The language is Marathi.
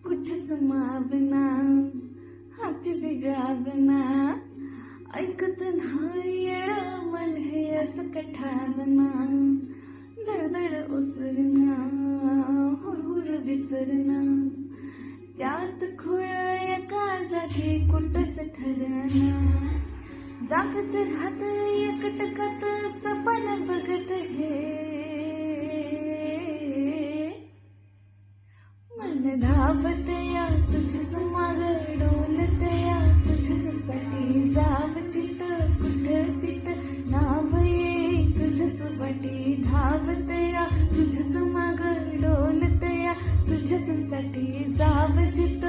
कुठंच मावना हाती बिगावना ऐकत नाही येडं मन हे असं कठावना धडधड ओसरना हुरहुर विसरना त्यात खुळ एका जागी कुठंच ठरना जागत राहत एकटकत सपन बघत हे मन धावत या तुझ्याच माग डोलत या तुझ्यासाठी जाव चित कुठं तित नाव ये तुझ्याच वाटी धावत या तुझ्याच माग डोलत या तुझ्यासाठी जाव चित